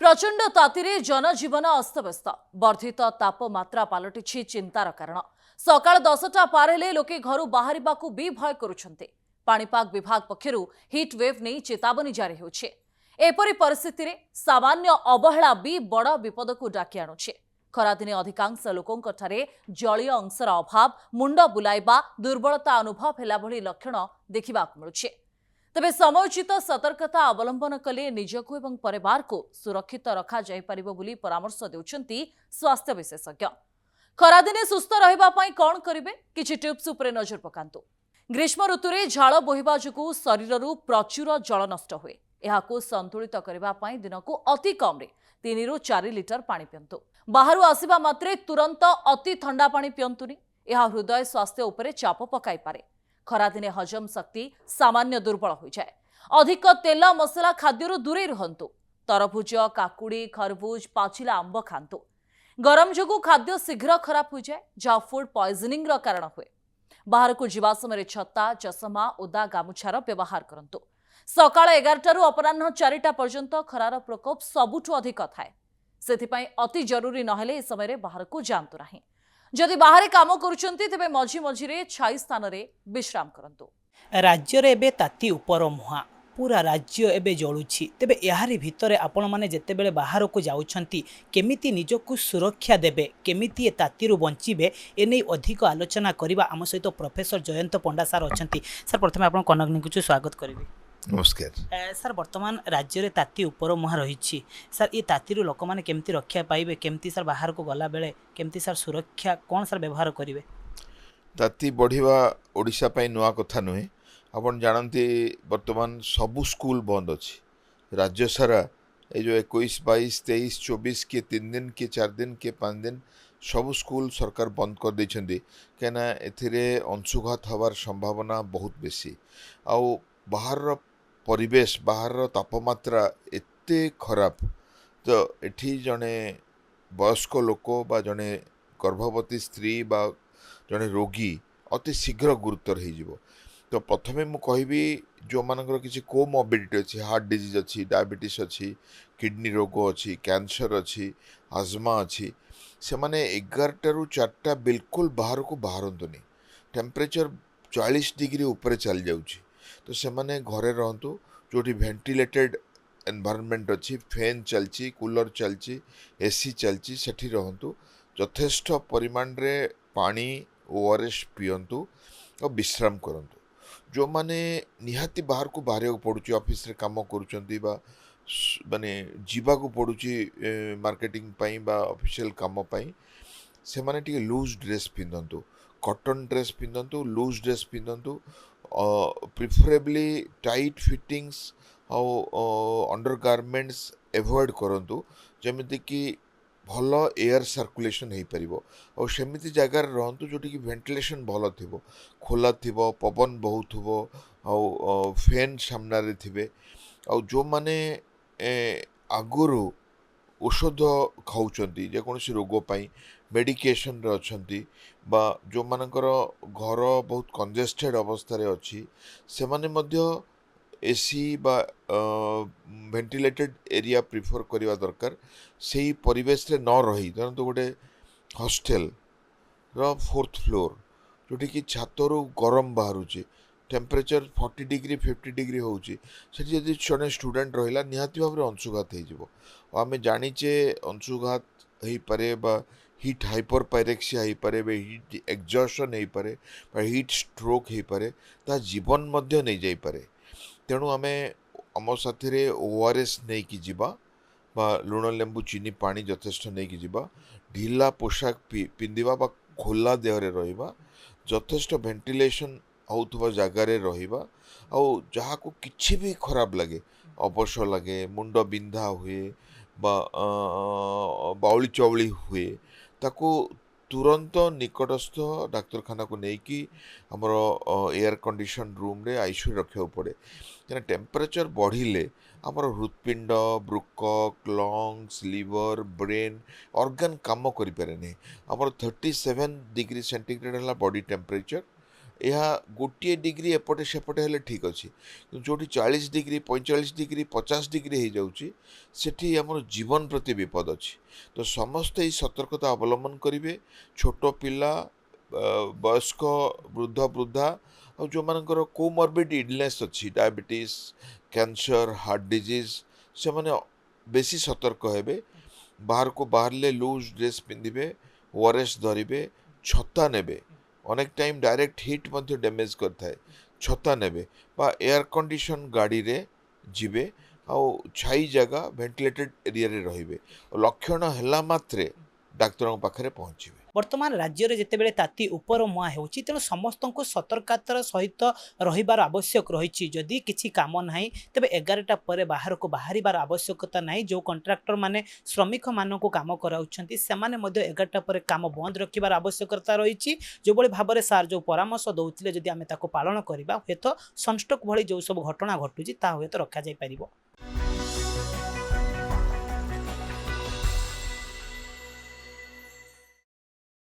प्रचंड तातीरे जनजीवन अस्तव्यस्त वर्धित तापमात्रा पलटि चिंतार कारण सकाळ 10टा पार हेले लोके घर बाहर भी भय करुछन्ते। पाणीपाग विभाग पक्षरु हिट वेव नहीं चेतावनी जारी होछे। एपरि परिस्थिति रे सामान्य अवहेला भी बड़ विपद को डाकी आणुछे। खरादिने अधिकांश लोकों ठारे जलीय अंशर अभाव, मुंड बुलाइबा, दुर्बलता अनुभव हेला भली लक्षण देखा मिलुछे। तेबे समयोचित सतर्कता अवलंबन कले निजको एवं परिवार को सुरक्षित रखा जाय परिबो बोली परामर्श देउछन्ती स्वास्थ्य विशेषज्ञ। खरादिने सुस्थ रहिबा पई कोन करिवे किछि टिप्स उपरे नजर पकांतु। ग्रीष्म ऋतुरे झाळ बोहिबा जुगु शरीररु प्रचुर जल नष्ट हुए। एहाको संतुलित करिबा पई दिनकु अति कम रे 3 रु 4 लिटर पानी पियंतु। बाहरु आसीबा मात्रे तुरंत अति ठंडा पानी पियंतुनी। एहा हृदय स्वास्थ्य उपरे चाप पकाई पारे। खरादिने हजम शक्ति सामान्य दुर्बल हो जाए। अधिक तेल मसला खाद्यरु दूरे रुहंतु। तरभुज, काकुड़ी, खरबूज, पाचिला आंब खांतु। गरम जोगु खाद्य शीघ्र खराब हो जाए, जहाँ फूड पॉइजनिंग रो कारण हुए। बाहर को जीवा समय छता, चषमा, ओदा गामुछार व्यवहार करंतु। सकाळ 11 रु अपराह्न 4टा पर्यंत खरार प्रकोप सबुठु अधिक थाए। सेथिपाई अति जरूरी नहेले ए समय बाहर को जांतु नाही। जदि बाहर काम करुछन्ती तेबे मझी मझिरे छाई स्थान रे विश्राम करंतु। राज्य रे एबे ताती उपर मुहा पूरा राज्य एबे जळुछि। तेबे एहारी भितरे आपण माने जेतेबेले बाहर को जाउछन्ती केमिति निजको सुरक्षा देबे, केमिति ए तातीरु बंचिबे, एनै अधिक आलोचना करिबा आम सहित प्रोफेसर जयंत पंडा सर अछन्ती। सर प्रथमे आपण कनक स्वागत करिबे। नमस्कार सर, वर्तमान राज्य रे ताती उपर मुहा रहिछि। सर ये तातीरु लोक माने केमिति रक्षा पाइबे, केमिति सर बाहर को गला बेले केमिति सर सुरक्षा कोन सर व्यवहार करिवे? ताती बढ़िया ओडिशा पई नुआ कथा नुहे। आपण जानती वर्तमान सबु स्कूल बंद अच्छी राज्य सारा। ये जो 21, 22, 23, 24 के 3 दिन के 4 दिन के 5 दिन सब स्कूल सरकार बंद कर देछन्ती। कहना एथिरे अंशुघात हवार संभावना बहुत बेसी। आउ बाहर परिवेश, बाहर तापमात्रा एते खराब, तो एठी जने वयस्क लोक बा जने गर्भवती स्त्री बा जने रोगी अति शीघ्र गुरुतर हो। तो प्रथमे मु कहबी जो मानकर किसी कोमोबिडिटी अच्छी, हार्ट डिजीज अच्छी, डायबिटीज अच्छी, किडनी रोग अच्छी, कैंसर अच्छी, आजमा अच्छी, से माने 11 रु 4टा बिल्कुल बाहर को बाहरतुनी। टेम्परेचर 40 डिग्री ऊपर चल जाउची, तो से माने घरे रहंतु जोटी वेंटिलेटेड एनवायरनमेंट अच्छी, फैन चलची, कूलर चलची, एसी चलची, सेठी रहंतु। यथेष्ट परिमाण रे पानी ओआरएस पियंतु और विश्राम करंतु। जो माने निहाती बाहर को बाहर पड़ुची, ऑफिस रे काम करूचंती बा माने जीवा को पड़ुची मार्केटिंग पाई बा ऑफिशियल काम पाई, से माने टिके लूज ड्रेस पिंदंतु, कॉटन ड्रेस पिंदंतु, लूज ड्रेस पिंदंतु, प्रिफरेबली टाइट फिटिंग्स और अंडरगारमेंट्स एवॉइड करंतु, जेमिति कि भल एयर सर्कुलेशन हो पार। और सेमती जगार रहतु जोटि कि वेंटिलेशन भल थी, खोला थी, पवन बहुत थो, फैन सामने थे। आ जो माने आगुरु औषध खाऊँच जेकोसी रोग पाई मेडिकेशन अच्छी बा जो मानकर घर बहुत कंजेस्टेड अवस्था अच्छी, से माने मध्य एसी बा वेंटिलेटेड एरिया प्रिफर करवा दरकार। से ही परिवेश रे न रही धरतु गोटे हॉस्टेल रो 4th फ्लोर जोटी कि छातरू गरम बाहर, टेम्परेचर 40 डिग्री 50 डिग्री होची, सेठी जदि जने स्टूडेंट रहिला निहाती भाव रे अंशुघात हो जिवो। आमे जानिचे अंशुघात हो पारे बा हीट हाइपर पायरेक्सिया हो पारे बा हीट एक्जॉशन हो पारे बा हीट स्ट्रोक हो पारे, ता जीवन मध्य नहीं जाई पारे। तेणु आमे आम साथी ओआरएस नहीं कि जीवा बा लुण लेंबू चीनी पानी यथेष्ट नहीं कि जीवा, ढिला पोशाक पिंधिबा बा खोला देहरे रहिबा, यथेष्ट वेंटिलेशन होउथबा जगारे रहिबा। आ जहाँ को किछि भी खराब लगे, अवश लगे, मुंड बिंधा हुए बा बाउली चौली हुए, ताको तुरंत निकटस्थ डाक्तरखाना को लेकिन आमर एयर कंडीशन रूम रे आईसीयू रखा पड़े। क्या टेम्परेचर बढ़िले आमर हृत्पिंड, ब्रुक, लंग्स, लिवर, ब्रेन ऑर्गन काम करें। आमर 37 डिग्री सेंटीग्रेड है बॉडी टेम्परेचर ଏହା गोटे डिग्री एपटे सेपटे हेले ठीक अच्छे जो 40 डिग्री 45 डिग्री 50 डिग्री हो जाऊँगी सेठी आमर जीवन प्रति विपद अच्छी तो समस्ते ही सतर्कता अवलंबन करेंगे छोट पिला वयस्क वृद्ध वृद्धा और जो मानकर कोमॉर्बिड इलनेस अच्छी डायबिटीज कैंसर हार्ट डिजीज से माने बेसी सतर्क हेबे बाहर को बाहरले लूज ड्रेस पिंधिबे ओआरएस धरिबे छता नेबे अनेक टाइम डायरेक्ट हिट मध्य डैमेज करता है छता नेबे बा एयर कंडीशन गाड़ी रे जिबे आ छाई जगह वेंटिलेटेड एरिया रे रहिबे लक्षण हैला मात्रे डाक्तरों पाखरे पहुँचीबे वर्तमान राज्य में जितेबाला ताती उपर मुहां होची तेणु समस्त को सतर्कतार सहित रहिबार आवश्यक रही जदि किसी काम ना तेज 11टा पर बाहर को बाहर आवश्यकता ना जो कंट्राक्टर माने श्रमिक मान को काम कराउछंती सेमाने मध्य 11टा पर काम बंद रखिबार आवश्यकता रही जो बड़ी भाव में सार जो परामर्श दौले जदि आम पालन करवा हे तो सनस्ट्रोक भली जो सब घटना घटुची ता हे तो रखा जाई परिबो।